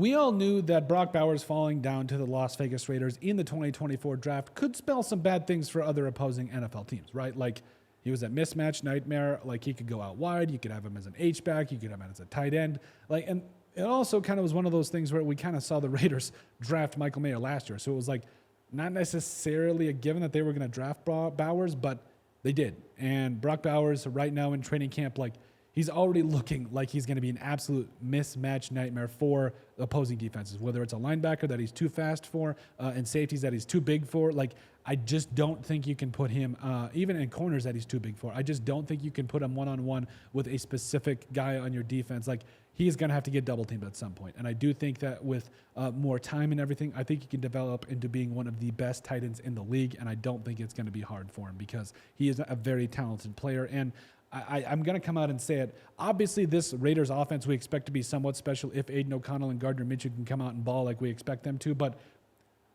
We all knew that Brock Bowers falling down to the Las Vegas Raiders in the 2024 draft could spell some bad things for other opposing NFL teams, right? Like, he was that mismatch nightmare. Like, he could go out wide. You could have him as an H-back. You could have him as a tight end. Like, and it also kind of was one of those things where we kind of saw the Raiders draft Michael Mayer last year. So it was like not necessarily a given that they were going to draft Bowers, but they did. And Brock Bowers right now in training camp, like, he's already looking like he's going to be an absolute mismatch nightmare for opposing defenses, whether it's a linebacker that he's too fast for and safeties that he's too big for. Like, I just don't think you can put him, even in corners that he's too big for. I just don't think you can put him one-on-one with a specific guy on your defense. Like, he's going to have to get double teamed at some point. And I do think that with more time and everything, I think he can develop into being one of the best tight ends in the league. And I don't think it's going to be hard for him because he is a very talented player. And I'm going to come out and say it. Obviously, this Raiders offense we expect to be somewhat special if Aiden O'Connell and Gardner Minshew can come out and ball like we expect them to. But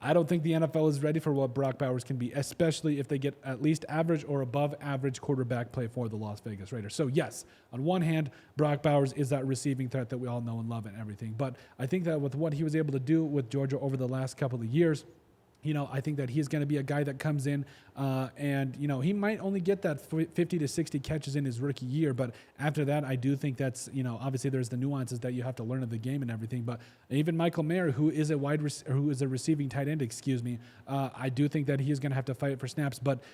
I don't think the NFL is ready for what Brock Bowers can be, especially if they get at least average or above average quarterback play for the Las Vegas Raiders. So, yes, on one hand, Brock Bowers is that receiving threat that we all know and love and everything. But I think that with what he was able to do with Georgia over the last couple of years, you know, I think that he's going to be a guy that comes in and, you know, he might only get that 50 to 60 catches in his rookie year. But after that, I do think that's, you know, obviously there's the nuances that you have to learn of the game and everything. But even Michael Mayer, who is a receiving tight end, I do think that he is going to have to fight for snaps. But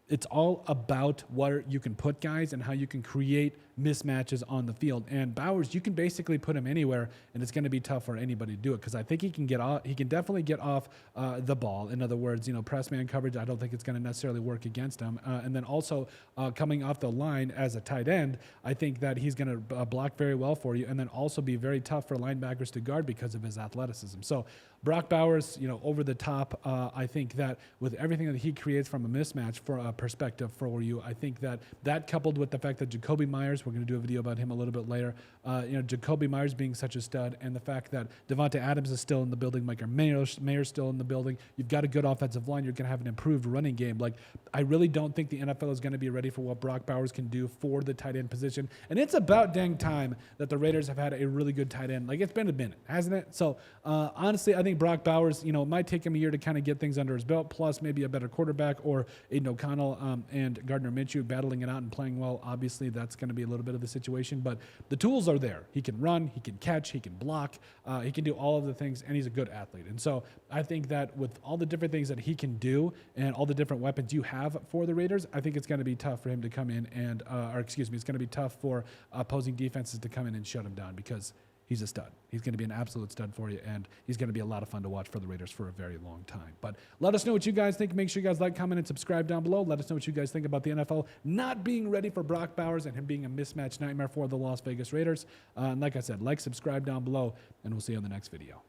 it's all about where you can put guys and how you can create mismatches on the field. And Bowers, you can basically put him anywhere, and it's going to be tough for anybody to do it because I think he can get off. He can definitely get off the ball. In other words, you know, press man coverage, I don't think it's going to necessarily work against him. And then also coming off the line as a tight end, I think that he's going to block very well for you and then also be very tough for linebackers to guard because of his athleticism. So Brock Bowers, you know, over the top, I think that with everything that he creates from a mismatch for a perspective for you, I think that coupled with the fact that Jacoby Myers, we're going to do a video about him a little bit later, you know, Jacoby Myers being such a stud and the fact that Devontae Adams is still in the building, Micah Mayer's still in the building, you've got a good offensive line, you're going to have an improved running game. Like, I really don't think the NFL is going to be ready for what Brock Bowers can do for the tight end position. And it's about dang time that the Raiders have had a really good tight end. Like, it's been a minute, hasn't it? So, honestly, I think Brock Bowers, you know, it might take him a year to kind of get things under his belt, plus maybe a better quarterback or Aiden O'Connell and Gardner Minshew battling it out and playing well. Obviously, that's going to be a little bit of the situation, but the tools are there. He can run, he can catch, he can block, he can do all of the things, and he's a good athlete. And so I think that with all the different things that he can do and all the different weapons you have for the Raiders, I think it's going to be tough for him to come in and, it's going to be tough for opposing defenses to come in and shut him down because he's a stud. He's going to be an absolute stud for you, and he's going to be a lot of fun to watch for the Raiders for a very long time. But let us know what you guys think. Make sure you guys like, comment, and subscribe down below. Let us know what you guys think about the NFL not being ready for Brock Bowers and him being a mismatch nightmare for the Las Vegas Raiders. And like I said, like, subscribe down below, and we'll see you on the next video.